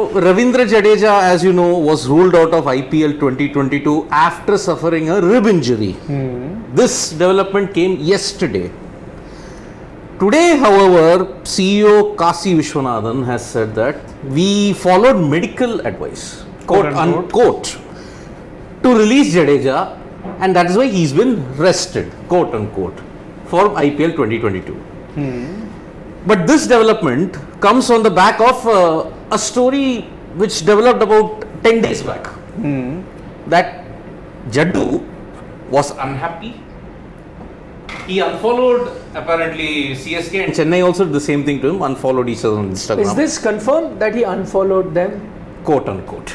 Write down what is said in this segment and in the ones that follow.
Ravindra Jadeja, as you know, was ruled out of IPL 2022 after suffering a rib injury. This development came yesterday. Today, however, CEO Kasi Vishwanathan has said that we followed medical advice, quote unquote, to release Jadeja, and that is why he's been rested, quote unquote, for IPL 2022. But this development comes on the back of a story which developed about 10 days back. That Jaddu was unhappy. He unfollowed apparently CSK and Chennai also did the same thing to him, unfollowed each other on Instagram. Is this confirmed that he unfollowed them? Quote unquote.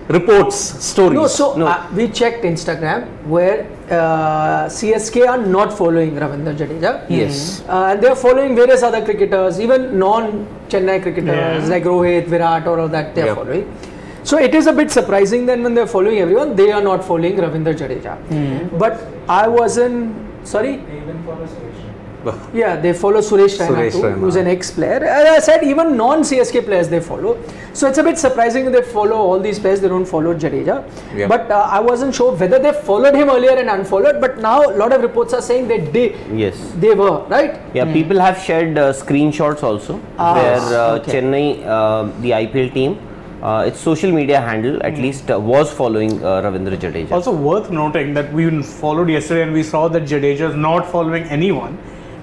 Reports, stories. No, we checked Instagram where CSK are not following Ravindra Jadeja. Yes. And they are following various other cricketers, even non-Chennai cricketers like Rohit, Virat, or all that they are following. So it is a bit surprising then when they are following everyone, they are not following Ravindra Jadeja. But I wasn't. Sorry? They even follow Suresh. Yeah, they follow Suresh Raina too, who's an ex-player. As I said, even non-CSK players they follow. So it's a bit surprising that they follow all these players, they don't follow Jadeja. Yeah. But I wasn't sure whether they followed him earlier and unfollowed, but now a lot of reports are saying they did. Yes. They were, right? Yeah, people have shared screenshots also where Chennai, the IPL team, its social media handle at least was following Ravindra Jadeja. Also worth noting that we followed yesterday and we saw that Jadeja is not following anyone.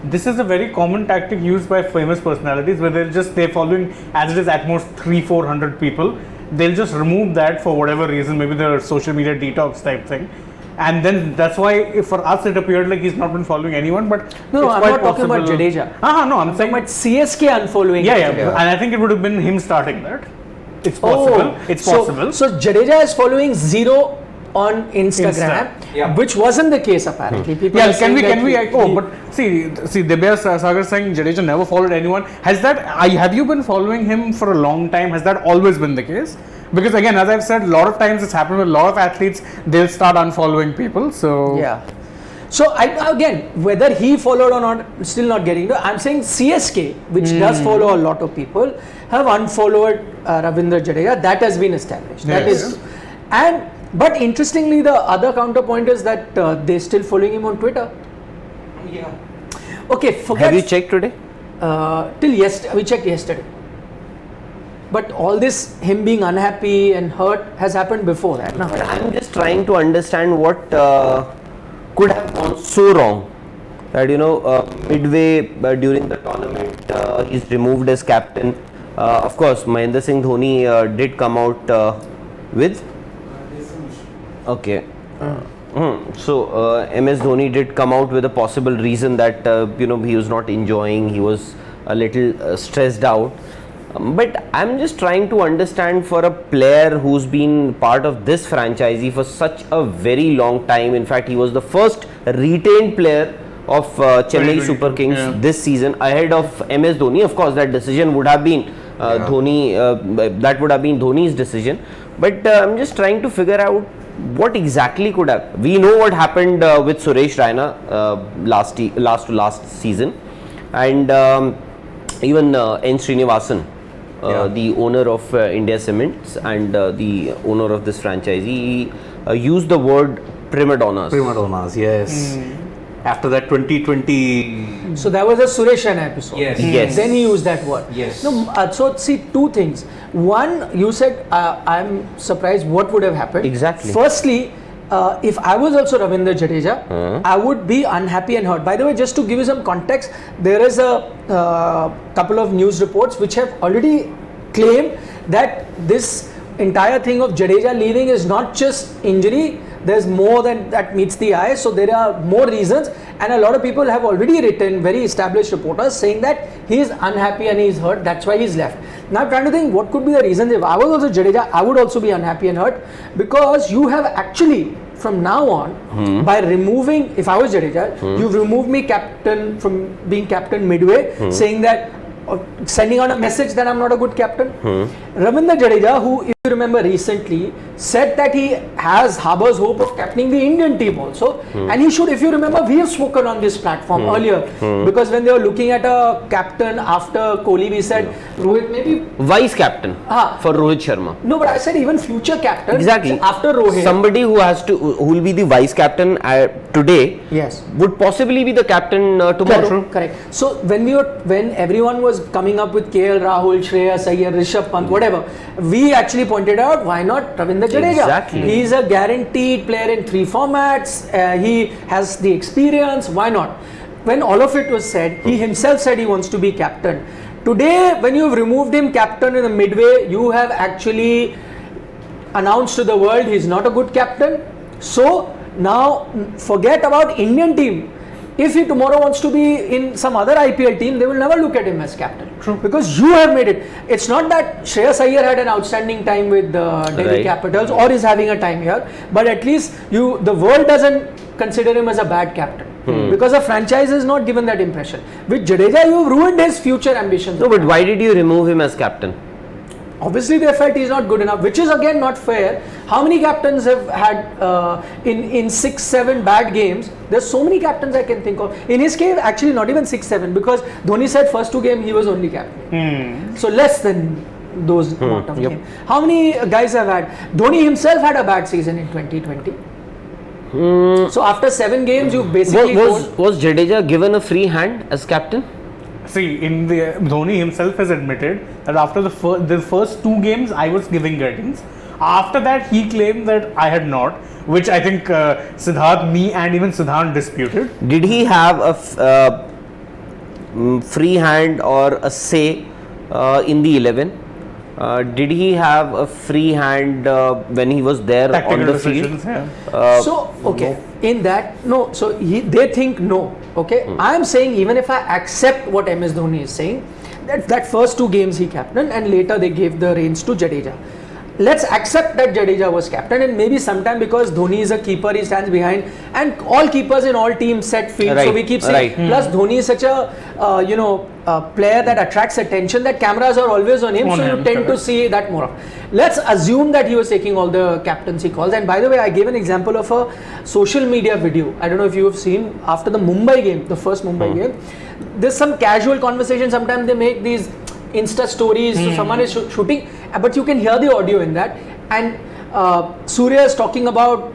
This is a very common tactic used by famous personalities where they're following as it is at most 300-400 people. They'll just remove that for whatever reason, maybe the social media details type thing. And then that's why for us it appeared like he's not been following anyone. But no, I'm not talking about Jadeja. No, I'm saying about CSK unfollowing. Yeah, and I think it would have been him starting that. It's possible. It's possible. So Jadeja is following 0 on Instagram, which wasn't the case apparently. People can we? But see, Debbia Sagar saying Jadeja never followed anyone. Have you been following him for a long time? Has that always been the case? Because again, as I've said, a lot of times it's happened with a lot of athletes. They'll start unfollowing people. So So again, whether he followed or not, still not getting to. I'm saying CSK, which does follow a lot of people, have unfollowed Ravindra Jadeja. That has been established. That is, but interestingly, the other counterpoint is that they're still following him on Twitter. Yeah. Okay. Have you checked today? Till yesterday, we checked yesterday. But all this, him being unhappy and hurt, has happened before that. No. I'm just trying to understand what could have gone so wrong that midway during the tournament he's removed as captain. Of course, Mahendra Singh Dhoni did come out with. Okay. So MS Dhoni did come out with a possible reason that he was not enjoying. He was a little stressed out. But I'm just trying to understand for a player who's been part of this franchisee for such a very long time. In fact, he was the first retained player of Chennai Super Kings this season ahead of MS Dhoni. Of course, that decision would have been that would have been Dhoni's decision. But I'm just trying to figure out what exactly could have. We know what happened with Suresh Raina last season, and even N. Srinivasan. The owner of India Cements and the owner of this franchisee used the word prima donnas. Prima donnas, yes. After that 2020. So that was a Suresh Raina episode. Yes. Then he used that word. Yes. No, so see, two things. One, you said I'm surprised what would have happened. Exactly. Firstly, if I was also Ravindra Jadeja, I would be unhappy and hurt. By the way, just to give you some context, there is a couple of news reports which have already claimed that this entire thing of Jadeja leaving is not just injury. There's more than that meets the eye. So there are more reasons, and a lot of people have already written, very established reporters, saying that he is unhappy and he's hurt. That's why he's left. Now I'm trying to think what could be the reasons. If I was also Jadeja, I would also be unhappy and hurt, because you have actually from now on by removing. If I was Jadeja, you've removed me captain from being captain midway, saying that sending out a message that I'm not a good captain. Ravindra Jadeja, who you remember recently, said that he harbors hope of captaining the Indian team also. And he should, if you remember, we have spoken on this platform earlier. Because when they were looking at a captain after Kohli, we said, Rohit maybe... Vice captain for Rohit Sharma. No, but I said even future captain. Exactly. After Rohit. Somebody who will be the vice captain today Yes. would possibly be the captain tomorrow. Correct. So when everyone was coming up with KL Rahul, Shreyas Iyer, Rishabh Pant, whatever, we actually pointed out, why not Ravindra Jadeja? Exactly. He is a guaranteed player in 3 formats. He has the experience. Why not? When all of it was said, he himself said he wants to be captain. Today, when you've removed him captain in the midway, you have actually announced to the world he's not a good captain. So now forget about Indian team. If he tomorrow wants to be in some other IPL team, they will never look at him as captain. True. Because you have made it. It's not that Shreyas Iyer had an outstanding time with the Delhi Capitals or is having a time here, but at least the world doesn't consider him as a bad captain. Because a franchise is not given that impression. With Jadeja, you've ruined his future ambitions. No, but why did you remove him as captain? Obviously, they felt he's not good enough, which is again not fair. How many captains have had in 6-7 bad games? There's so many captains I can think of. In his case, actually not even 6-7, because Dhoni said first 2 games he was only captain. So less than those amount of games. How many guys have had? Dhoni himself had a bad season in 2020. So after 7 games, you basically was Jadeja given a free hand as captain? See, Dhoni himself has admitted that after the first 2 games, I was giving guidance. After that, he claimed that I had not, which I think Siddharth, me, and even Siddharth disputed. Did he have a free hand or a say in the 11? Did he have a free hand when he was there Tactical on the decisions, field? So in that, no. So they think no. Okay, I am saying even if I accept what MS Dhoni is saying, that first 2 games he captained and later they gave the reins to Jadeja. Let's accept that Jadeja was captain, and maybe sometime because Dhoni is a keeper, he stands behind, and all keepers in all teams set field. So we keep saying. Plus Dhoni is such a player that attracts attention that cameras are always on him, so you tend to see that more. Let's assume that he was taking all the captaincy calls. And by the way, I gave an example of a social media video. I don't know if you have seen after the Mumbai game, the first Mumbai game. There's some casual conversation. Sometimes they make these Insta stories, so someone is shooting, but you can hear the audio in that. And Surya is talking about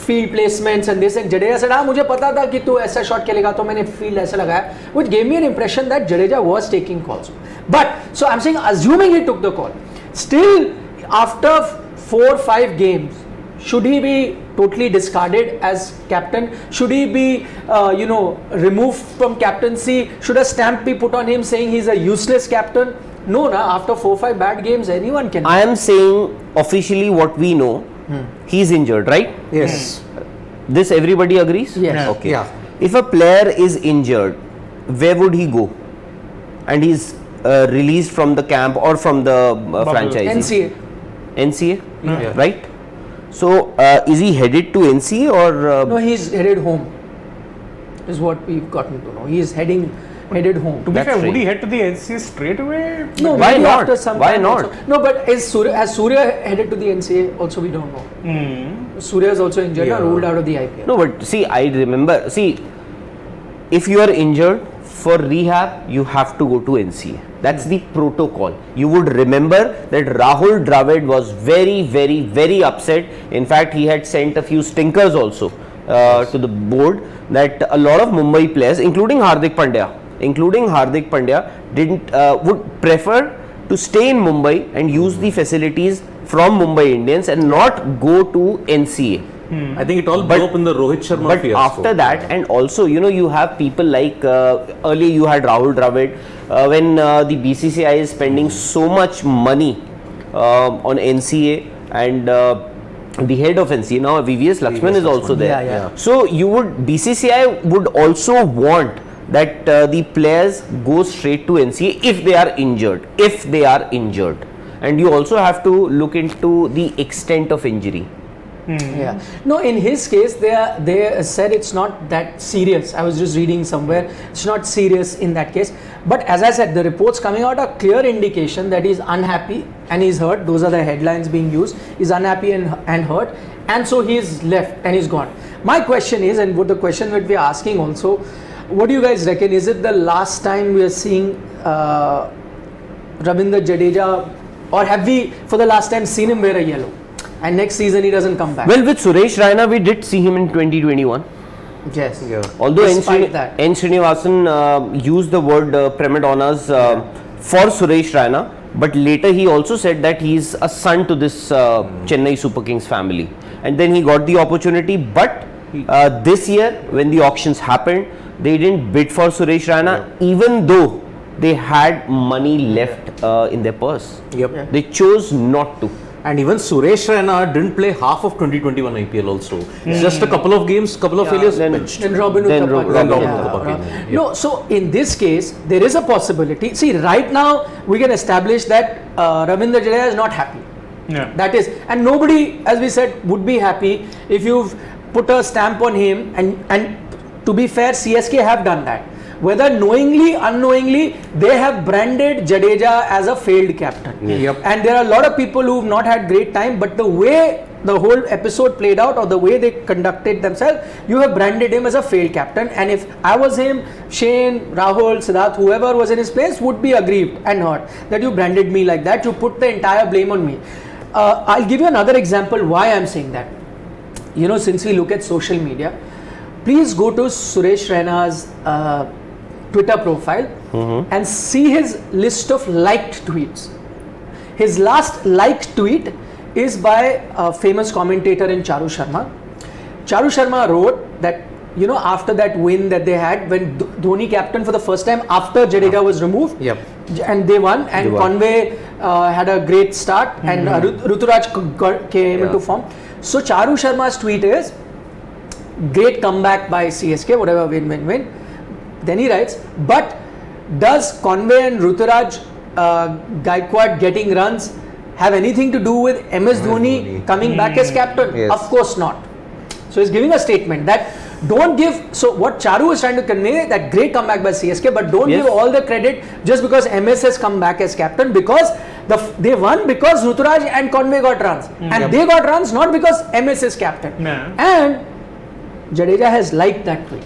field placements, and they said Jadeja said, मुझे पता था कि तू ऐसा shot खेलेगा तो मैंने field ऐसा लगाया, which gave me an impression that Jadeja was taking calls. But so I'm saying, assuming he took the call, still after 4-5 games, should he be totally discarded as captain? Should he be removed from captaincy? Should a stamp be put on him saying he's a useless captain? No, after 4-5 bad games, anyone can. I am saying officially what we know. He's injured, right? Yes. This everybody agrees? Yes. Okay. Yeah. If a player is injured, where would he go? And he's released from the camp or from the franchise? NCA, right? So is he headed to NCA or? No, he's headed home. Is what we've gotten to know. He is headed home. To be fair, would he head to the NCA straight away? No, why maybe not? After some Why time not? Also. No, but has Surya headed to the NCA? Also, we don't know. Surya is also injured, ruled out of the IPL. No, but see, I remember. See, if you are injured for rehab, you have to go to NCA. That's the protocol. You would remember that Rahul Dravid was very, very, very upset. In fact, he had sent a few stinkers also to the board that a lot of Mumbai players, including Hardik Pandya, would prefer to stay in Mumbai and use the facilities from Mumbai Indians and not go to NCA. I think it all blew up in the Rohit Sharma But fiasco. after that, and also, you have people like earlier you had Rahul Dravid. When the BCCI is spending so much money on NCA and the head of NCA now, VVS Lakshman is also there. Yeah. So BCCI would also want that the players go straight to NCA if they are injured. And you also have to look into the extent of injury. Yeah. No, in his case, they said it's not that serious. I was just reading somewhere. It's not serious in that case. But as I said, the reports coming out are clear indication that he's unhappy and he's hurt. Those are the headlines being used. He's unhappy and hurt. And so he's left and he's gone. My question is, and what the question that we're asking also, what do you guys reckon? Is it the last time we are seeing Ravindra Jadeja, or have we for the last time seen him wear a yellow? And next season he doesn't come back. Well, with Suresh Raina, we did see him in 2021. Yes. Yeah. Although Despite that. N. Srinivasan used the word prima donnas for Suresh Raina, but later he also said that he's a son to this Chennai Super Kings family. And then he got the opportunity, but this year when the auctions happened, they didn't bid for Suresh Raina, even though they had money left in their purse. Yep. They chose not to. And even Suresh Raina didn't play half of 2021 IPL also. It's just a couple of games, couple of failures. Benched. And Robin Then Uthapati. Robin Uthapati. Yeah. No, so in this case, there is a possibility. See, right now we can establish that Ravindra Jadeja is not happy. Yeah. That is, and nobody, as we said, would be happy if you've put a stamp on him. And to be fair, CSK have done that. Whether knowingly, unknowingly, they have branded Jadeja as a failed captain. Yep. And there are a lot of people who've not had great time, but the way the whole episode played out or the way they conducted themselves, you have branded him as a failed captain. And if I was him, Shane, Rahul, Siddharth, whoever was in his place would be aggrieved and hurt that you branded me like that. You put the entire blame on me. I'll give you another example why I'm saying that. You know, since we look at social media, please go to Suresh Raina's Twitter profile and see his list of liked tweets. His last liked tweet is by a famous commentator in Charu Sharma. Charu Sharma wrote that, you know, after that win that they had when Dhoni captained for the first time after Jadeja was removed, Yep. and they won, and They won. Conway had a great start, and Ruturaj came into form. So Charu Sharma's tweet is, great comeback by CSK, whatever, win. Then he writes, but does Conway and Ruturaj Gaikwad getting runs have anything to do with MS Dhoni coming back as captain? Yes. Of course not. So he's giving a statement that don't give, so what Charu is trying to convey, that great comeback by CSK, but don't Yes. give all the credit just because MS has come back as captain, because they won because Ruturaj and Conway got runs. And they got runs not because MS is captain. Yeah. And Jadeja has liked that tweet.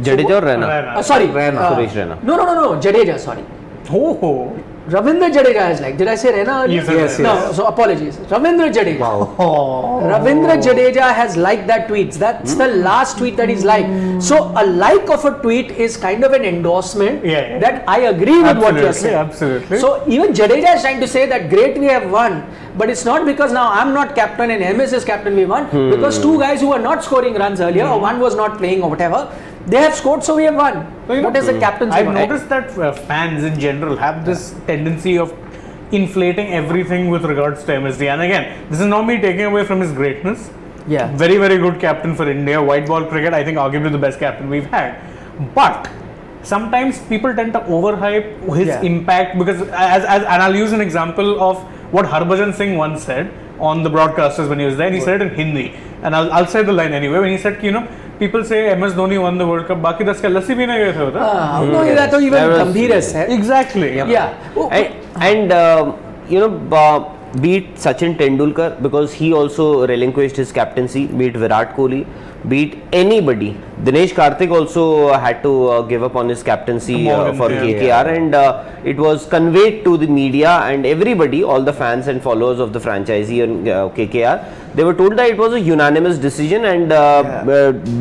Jadeja or Raina? Sorry. Suresh Raina. No, Jadeja, sorry. Oh. Ravindra Jadeja has liked. Did I say Raina earlier? Yes, No, yes. so apologies. Ravindra Jadeja. Wow. Ravindra Jadeja has liked that tweet. That's the last tweet that he's liked. So a like of a tweet is kind of an endorsement Yeah. that I agree with what you're saying. Absolutely. So even Jadeja is trying to say that great, we have won, but it's not because now I'm not captain and MS is captain, we won, because two guys who were not scoring runs earlier or one was not playing or whatever, they have scored, so we have won. So, you know, What is the captaincy? I've about? noticed that fans in general have this tendency of inflating everything with regards to MSD. And again, this is not me taking away from his greatness. Yeah. Very, very good captain for India. White ball cricket, I think arguably the best captain we've had. But sometimes people tend to overhype his impact because, and I'll use an example of what Harbhajan Singh once said on the broadcasters when he was there, and he said it in Hindi. And I'll say the line anyway. When he said, you know, people say MS Dhoni won the World Cup, बाकी 10 का लस्सी पीने गए थे उधर. No, ये तो even That was- गंभीर है. Exactly. Yeah. Oh, And you know, be it Sachin Tendulkar, because he also relinquished his captaincy, be it Virat Kohli, be it anybody. Dinesh Karthik also had to give up on his captaincy Morgan, for yeah. KKR, and it was conveyed to the media and everybody, all the fans and followers of the franchisee and KKR. They were told that it was a unanimous decision, and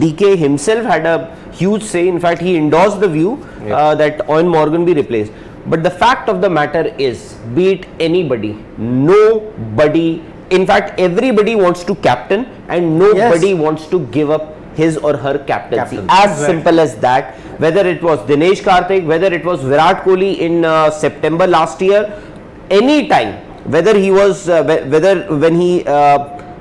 DK himself had a huge say. In fact, he endorsed the view that Owen Morgan be replaced. But the fact of the matter is, be it anybody, nobody, in fact, everybody wants to captain and nobody wants to give up his or her captaincy. As simple as that. Whether it was Dinesh Karthik, whether it was Virat Kohli in September last year, any time, whether he was, whether when he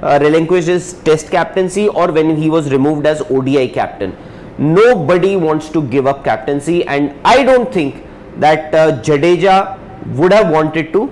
relinquished his test captaincy or when he was removed as ODI captain, nobody wants to give up captaincy, and I don't think that Jadeja would have wanted to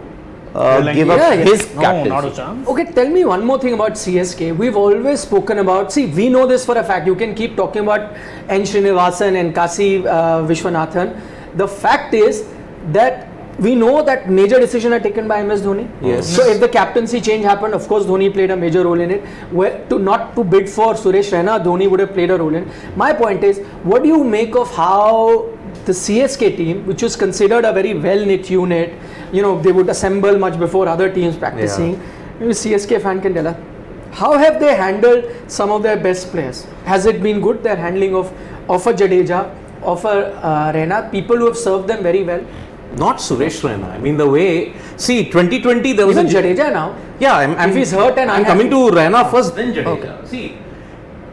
give up his No, captaincy. not a chance. Okay, tell me one more thing about CSK. We've always spoken about, see, we know this for a fact. You can keep talking about N. Srinivasan and Kasi Vishwanathan. The fact is that we know that major decisions are taken by MS Dhoni. Yes. So if the captaincy change happened, of course Dhoni played a major role in it. Where not to bid for Suresh Raina, Dhoni would have played a role in it. My point is, what do you make of how the CSK team, which was considered a very well-knit unit, they would assemble much before other teams practicing. Maybe CSK fan can tell us, how have they handled some of their best players? Has it been good, their handling of a Jadeja, of a Raina, people who have served them very well? Not Suresh Raina. I mean, the way, see, 2020 there was Even a Jadeja now. Yeah, If he's hurt and I'm unhappy. coming to Raina first, then Jadeja. Okay. See,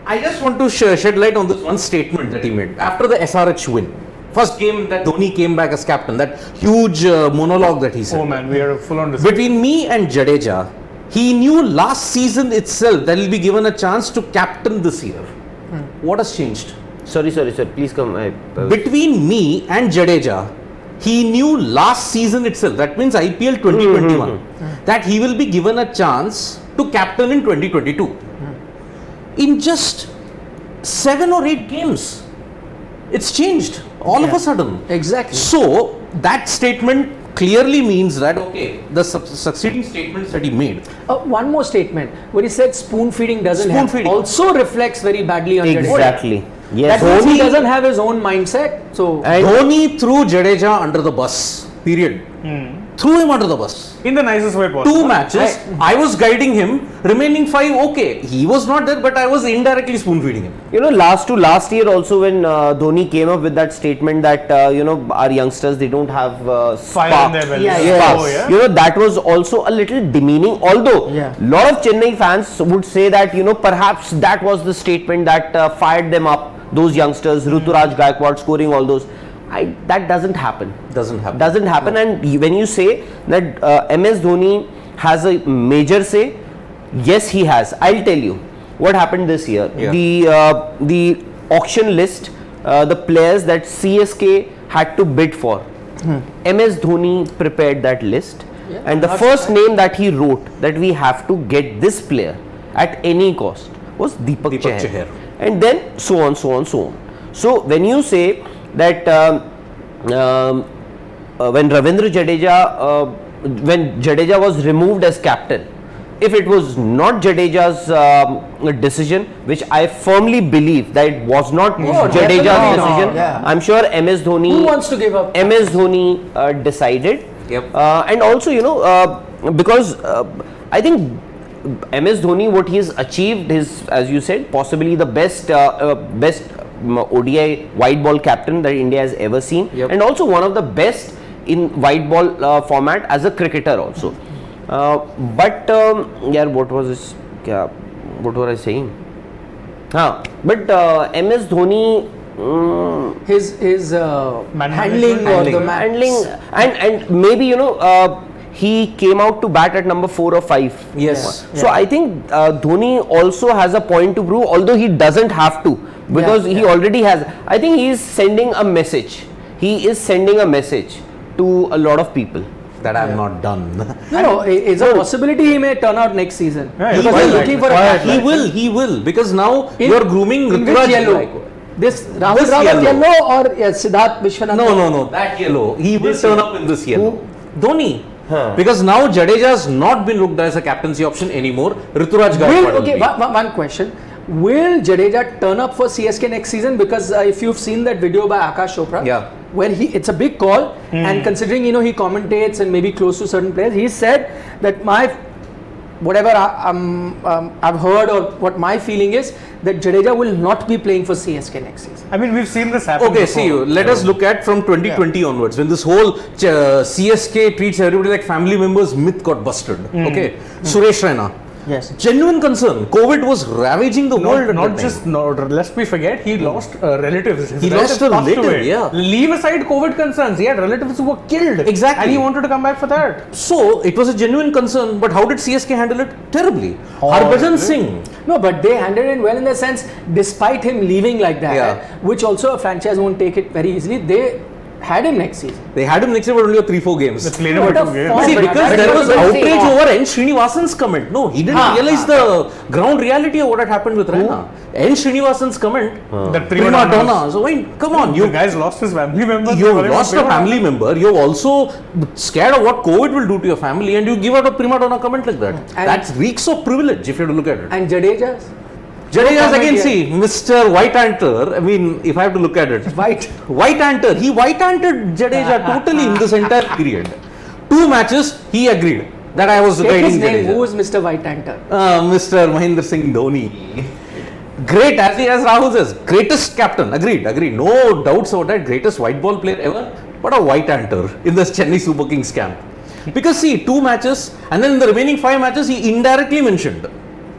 I just want to shed light on this one statement that he made after the SRH win. First game that Dhoni came back as captain, that huge monologue that he said. Oh man, we are full on discussion. Between me and Jadeja, he knew last season itself that he'll be given a chance to captain this year. What has changed? Sorry, please come. Between me and Jadeja, he knew last season itself, that means IPL 2021, that he will be given a chance to captain in 2022. In just 7 or 8 games, it's changed all of a sudden. Exactly. So that statement clearly means that, okay, the succeeding statements that he made. One more statement where he said spoon feeding doesn't Spoon help, feeding. also reflects very badly on Jadeja. Exactly. That Yes. means he Dhoni- doesn't have his own mindset. So Dhoni threw Jadeja under the bus, period. Threw him under the bus. In the nicest way possible. 2 matches, I was guiding him, remaining 5, okay. He was not there, but I was indirectly spoon feeding him. Last year also when Dhoni came up with that statement that our youngsters, they don't have Fire spark. in their belly. Yeah, Spark. Oh, yeah. That was also a little demeaning, although Yeah. lot of Chennai fans would say that perhaps that was the statement that fired them up, those youngsters, Ruturaj Gaikwad scoring all those. That doesn't happen. Doesn't happen. Doesn't happen. And when you say that MS Dhoni has a major say, yes, he has. I'll tell you what happened this year. Yeah. The auction list, the players that CSK had to bid for. MS Dhoni prepared that list, and the first name that he wrote that we have to get this player at any cost was Deepak Chahar. Chahar. And then so on. So when you say that when Ravindra Jadeja, when Jadeja was removed as captain, if it was not Jadeja's decision, which I firmly believe that it was not definitely Jadeja's not. decision, Yeah. I'm sure MS Dhoni. who wants to give up? MS Dhoni decided. Yep. And also, because I think MS Dhoni, what he has achieved is, as you said, possibly the best ODI white ball captain that India has ever seen, Yep. and also one of the best in white ball format as a cricketer also. But what was this? What was I saying? But MS Dhoni. His handling or the match. Handling and maybe he came out to bat at number 4 or 5. Yes. So I think Dhoni also has a point to prove, although he doesn't have to, because he already has. I think he is sending a message. He is sending a message to a lot of people. That I'm not done. No, it's a possibility he may turn out next season. Yeah, because he he's will. looking for a Quiet. captain. He will, because now In- you're grooming in which Ruturaj yellow? Gaikwad. This Rahul This Rawat yellow. yellow or Siddharth Vishwanathan? No, that yellow. He will This turn yellow. up in this yellow. Dhoni. Because now Jadeja has not been looked at as a captaincy option anymore. Rituraj Gaikwad will Okay, be. one question. Will Jadeja turn up for CSK next season? Because if you've seen that video by Akash Chopra, Yeah. where it's a big call, and considering he commentates and maybe close to certain players, he said that whatever I've heard or what my feeling is that Jadeja will not be playing for CSK next season. I mean, we've seen this happen. Okay, before. see, let us look at from 2020 onwards, when this whole CSK treats everybody like family members myth got busted. Okay, Suresh Raina. Yes. Genuine concern. COVID was ravaging the world. Lest we forget, he lost relatives. His He lost a passed relative, away. yeah. Leave aside COVID concerns. He had relatives who were killed. Exactly. And he wanted to come back for that. So it was a genuine concern, but how did CSK handle it? Terribly. Horribly. Harbhajan Singh. No, but they handled it well in the sense, despite him leaving like that, Yeah. which also a franchise won't take it very easily, they had him next season. They had him next year, but only 3-4 games. They played him What for a 2 games. form. See, but because that there was was outrage insane. over N. Srinivasan's comment. No, he didn't realize the ground reality of what had happened with Raina. N. Srinivasan's comment. The Prima donna. So, come on, The guy's lost his family members. You've lost a family member. You're also scared of what COVID will do to your family, and you give out a prima donna comment like that. And- That reeks of privilege, if you have to look at it. And Jadeja's Jadeja's comment again, here. see, Mr. White-Anter. I mean, if I have to look at it, White-Anter. He White-Antered Jadeja totally in this entire period. 2 matches, he agreed that I was Take his guiding name. Who Jadeja. was Mr. White-Anter? Mr. Mahendra Singh Dhoni. Great, as Rahul says, greatest captain. Agreed. No doubts about that. Greatest white ball player ever. But a White-Anter in the Chennai Super Kings camp. Because see, 2 matches, and then in the remaining 5 matches, he indirectly mentioned.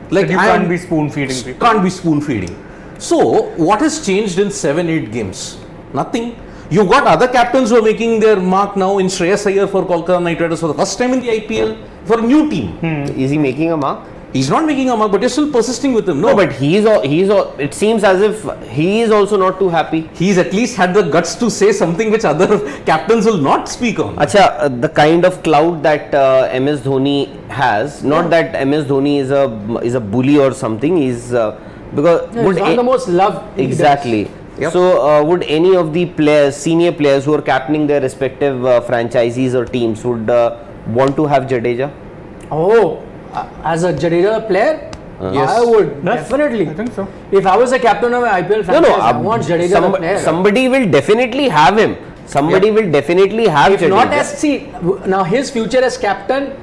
Like, You I can't am- be spoon feeding people. Can't be spoon feeding. So, what has changed in 7-8 games? Nothing. You've got other captains who are making their mark now in Shreyas Iyer for Kolkata Knight Riders for the first time in the IPL for a new team. Is he making a mark? He's not making a mark, but you're still persisting with him. No, but it seems as if he is also not too happy. He's at least had the guts to say something which other captains will not speak on. Acha, the kind of clout that MS Dhoni has, not that MS Dhoni is a bully or something. He's because He's one of the most loved leaders. exactly. Yep. So would any of the players, senior players who are captaining their respective franchises or teams, would want to have Jadeja? Oh, as a Jadeja player, Yes. I would Yes, definitely. I think so. If I was a captain of an IPL franchise, I want Jadeja the player. somebody will definitely have him. Somebody will definitely have If Jadeja. not as now his future as captain,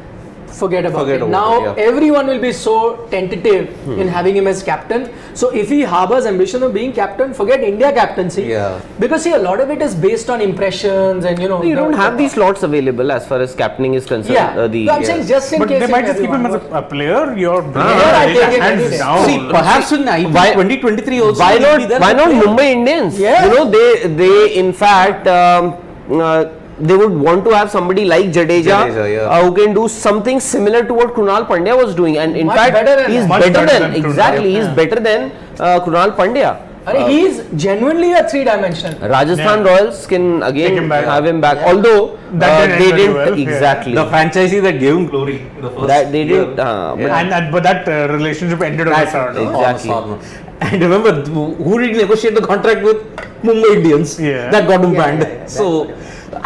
forget about Forget it. about Now it, yeah. everyone will be so tentative in having him as captain. So if he harbors ambition of being captain, forget India captaincy. Yeah. Because see, a lot of it is based on impressions and You don't have these slots available as far as captaining is concerned. Yeah, the, No, I'm saying just in But case. they might if just keep him as everyone a player. You're I take it hands any day. down. See, perhaps in IPL Why- 2023 also. why he'll be not? there Why as a not player. Mumbai Indians? Yeah. You know, they in fact they would want to have somebody like Jadeja, Jadeja, yeah. who can do something similar to what Krunal Pandya was doing, and in Much fact better than he's that. Much better better than than Krunal, exactly he's yeah. better than Krunal Pandya. he is genuinely a 3-dimensional. Rajasthan Yeah. Royals can again Take him back. have him back, Yeah. although That didn't they end very didn't well, yeah. exactly The franchisee that gave him glory. The first that they year. didn't. But But that relationship ended on a sour note. Exactly. And remember, who did he negotiate the contract with? Mumbai Indians. Yeah. That got him Yeah, banned. yeah, yeah, So,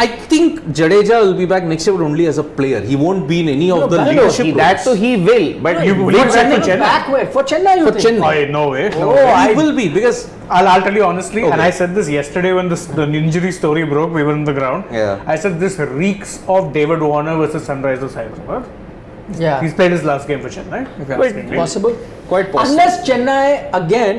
I think Jadeja will be back next year, but only as a player. He won't be in any of the but no, leadership that roles. so he will, but You No, believe but that for Chennai- Chennai? Backward. For Chennai, you For think? Chennai. No way. Oh, he I- will be because I'll tell you honestly, and Okay. I said this yesterday when the injury story broke, we were in the ground. Yeah. I said this reeks of David Warner versus Sunrisers Hyderabad. Yeah. He's played his last game for Chennai. If you're But asking me. possible. quite possible. Unless Chennai again,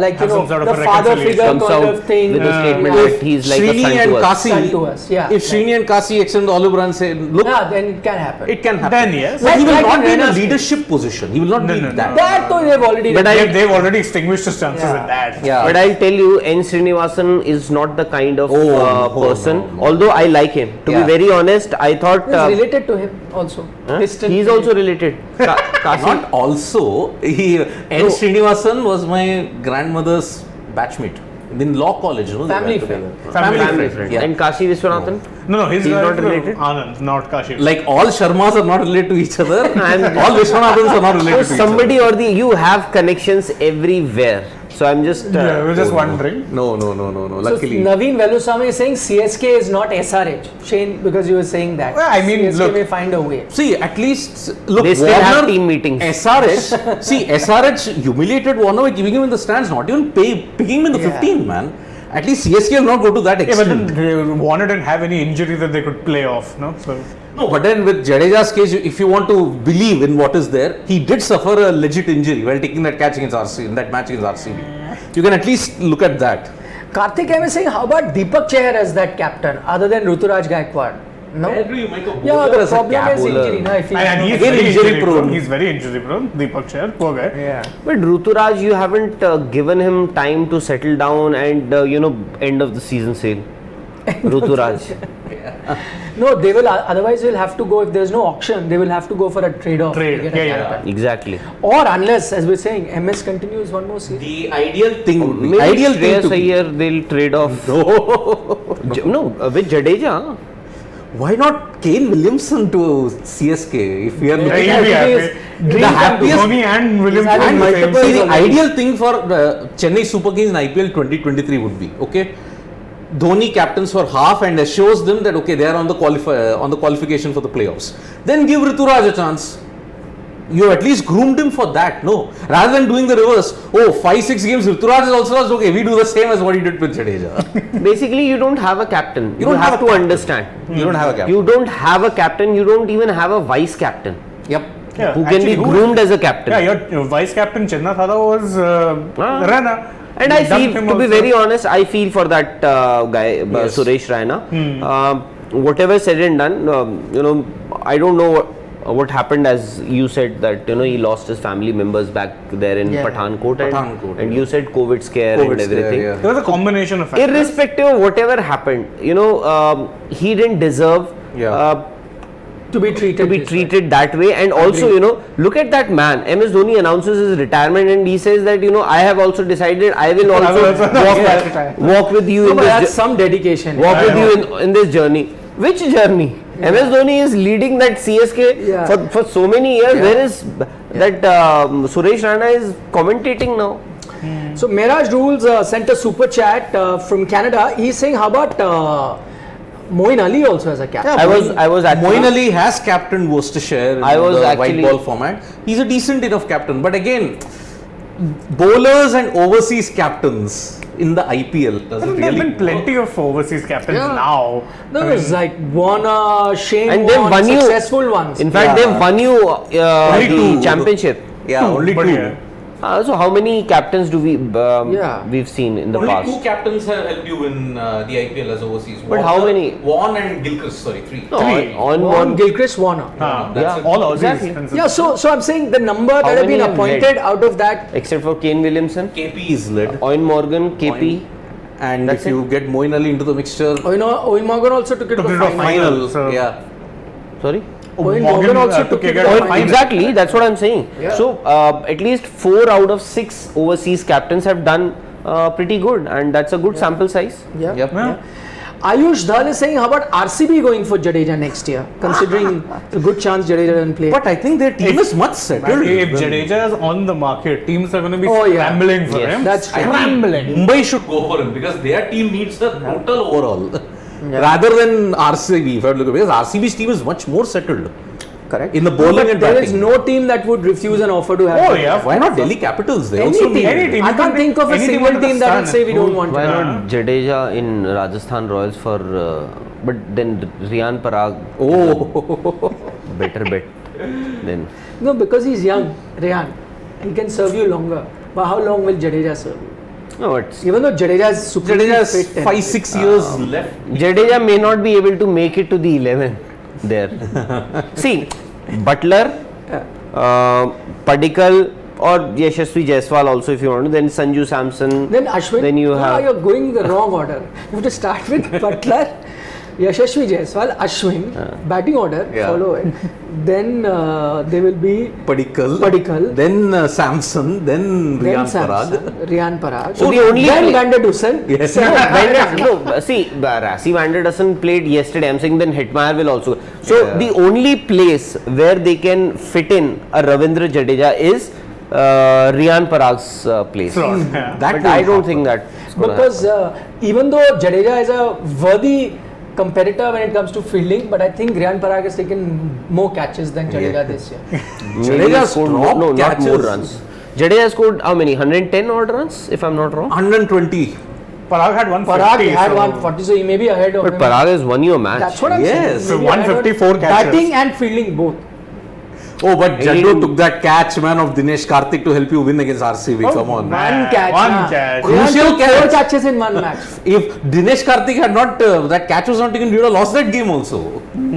like you Have some know, sort of the a father reconciliation. figure comes kind out of thing. with a statement If that he's like a Srini son and to us. Kasi, Son to us, yeah. If Srini and Kasi extend the olive branch and say, look, Yeah, then it can happen. it can happen. Then yes. But he will Like not be in a Rena's- leadership position. He will not No, be no, no. that. that though they've already. But done. They've already extinguished his chances Yeah. in that. Yeah. But I'll tell you, N. Srinivasan is not the kind of Oh, no, person. no, no. Although I like him, to Yeah. be very honest, I thought It's related to him also. Distant. he's also related. Kasi, Not also. N. Srinivasan was my grandmother's batchmate in law college. You know, they Family were friend. together. family friend. Yeah. And Kashi Viswanathan. No, he's not related? Anand, not Kashi. Like all Sharmas are not related to each other. And- all Vishwanathans are not related to each Somebody other. or the you have connections everywhere. So I'm just yeah, we're just Oh, wondering. No. So Luckily. Naveen Velusamy is saying CSK is not SRH. Shane, because you were saying that. Well, I mean, CSK look- may find a way. See, at least look. They still have Warner, team meetings. SRH. See, SRH humiliated Warner by giving him in the stands, not even picking him in the Yeah. 15, man. At least CSK will not go to that Yeah, but extent. then Warner didn't have any injury that they could play off, no? So No, but then with Jadeja's case, if you want to believe in what is there, he did suffer a legit injury while taking that catch against RCB, in that match against RCB. You can at least look at that. Karthik, I was saying, how about Deepak Chahar as that captain, other than Ruturaj Gaikwad? No. Yeah, the problem is injury. No, if he and he's Again, very injury injury prone. prone. He's very injury prone. Deepak Chahar, poor guy. yeah. But Ruturaj, you haven't given him time to settle down and end of the season sale. Ruturaj. No, they will. Otherwise, will have to go if there's no auction. They will have to go for a trade-off. Trade, to get a yeah. captain. Exactly. Or unless, as we're saying, MS continues one more season. The ideal thing, Maybe ideal thing Shreyas to be. Iyer, they'll trade off. No, with Jadeja. Why not Kane Williamson to CSK? If we are looking Yeah, at yeah, It is yeah. dream The come happiest- true. Dhoni and Williams. He's having in the same multiple- See, season. the ideal thing for Chennai Super Kings in IPL 2023 would be, okay, Dhoni captains for half and assures them that okay, they are on the qualification for the playoffs. Then give Rituraj a chance. You at least groomed him for that, no? Rather than doing the reverse. Oh, 5-6 games Rituraj is also lost. Okay, we do the same as what he did with Jadeja. Basically, you don't have a captain. You don't have have a to captain. understand. You don't have a captain. You don't have a captain. You don't even have a vice captain Yep. Yeah, who can actually, be groomed as a captain. Yeah, your vice captain Chenna Thada was Rana. And I Dumped feel, him to be also. very honest, I feel for that guy, Yes. Suresh Raina. Whatever said and done, I don't know what happened, as you said that he lost his family members back there in Yeah. Pathankot, Pathankot, and you said COVID scare COVID and scare, everything. yeah. There was a combination of factors. Irrespective of whatever happened, he didn't deserve Yeah. To be treated. to be this way. treated that way. And also, look at that man. MS Dhoni announces his retirement and he says that I have also decided I will I will also also walk with you No, in but that's this some dedication. walk I with know. you in this journey. Which journey? MS Dhoni is leading that CSK Yeah. for so many years. Yeah. Where is that Suresh Rana is commentating now? So Miraj Rules sent a super chat from Canada. He's saying, how about Moeen Ali also as a captain? I was actually Moeen Ali has captained Worcestershire in I was the actually- white ball format. He's a decent enough captain, but again, bowlers and overseas captains in the IPL does it There have really been plenty of overseas captains Yeah. now. No, I mean, it's like Warner, Shane and they've Warne, won you successful ones. In fact, Yeah. they've won you Only the two. championship. Yeah, only but two. yeah. So how many captains do Yeah. we've seen in the Only past? two captains have helped you win the IPL as overseas. But how many? Warne and Gilchrist, sorry, three. No, Three. on Warne, one. Gilchrist, Warner. That's Yeah. it. All Aussies. Exactly. Yeah, so I'm saying the number that have many been have appointed out of that. Except for Kane Williamson, KP is led. Owen Morgan, KP. And That's if you get Moeen Ali into the mixture, Owen Morgan also took it to Took the it to final. final. So- Yeah. Sorry. Owen Morgan also took it to the Owen- final. Exactly, that's what I'm saying. Yeah. So at least 4 out of 6 overseas captains have done pretty good, and that's a good sample size. Yeah. Yep. Yeah. Ayush Dhal is saying, how about RCB going for Jadeja next year? Considering a good chance Jadeja doesn't play. But I think their team is much settled. If Jadeja is on the market, teams are going to be Oh, yeah. scrambling for Yes. him. That's true. Scrambling. Mumbai should go for him because their team needs the total overall rather than RCB. If I look at it, because RCB's team is much more settled. Correct. In the bowling But and there batting. is no team that would refuse an offer to have. Oh, Jadeja. yeah. Why not Delhi Capitals? They Any also team. need Any team. I You can't can think of a any team single under the team that will sun. say we don't want Why to. not Jadeja in Rajasthan Royals for, but then Riyan Parag, Oh, better bet then. No, because he's young, Rehan. He can serve you longer. But how long will Jadeja serve you? No, it's Even though Jadeja is supremely Jadeja has fit. and- 5-6 years left. Jadeja may not be able to make it to the 11 there. See, Butler, Padikkal, or Yashasvi Jaiswal also if you want to, then Sanju Samson. Then Ashwin. Then you No, have- you're going the wrong order. You have to start with Butler, Yashasvi Jaiswal, Ashwin, batting order, Yeah. follow it. Then there will be Padikkal. Then Samson. Then then Riyan Samson, Parag. Riyan Parag. So the only then play- Vander Dussen. Yes. No, see, Rassi Vander Dussen played yesterday. I'm saying then Hetmeyer will also. So Yeah. the only place where they can fit in a Ravindra Jadeja is Riyan Parag's place. Slot, yeah. That But won't I don't happen. think that's gonna Because even though Jadeja is a worthy competitor when it comes to fielding, but I think Riyan Parag has taken more catches than Jadeja Yeah. this year. Maybe Jadeja scored dropped no, not more catches. runs. Jadeja scored how many? 110 odd runs, if I'm not wrong. 120. Parag had 150. Parag had so 140, so he may be ahead of But him. Parag has won you a match. That's what I'm Yes. saying. So Maybe ahead of 154 catches. Batting and fielding both. Oh, but He Jaddu didn't- took that catch, man, of Dinesh Karthik to help you win against RCB. Come on. One catch. One na. catch. Riyan Crucial took 4 catch. catches in one match. If Dinesh Karthik had not, that catch was not taken, we would have lost that game also.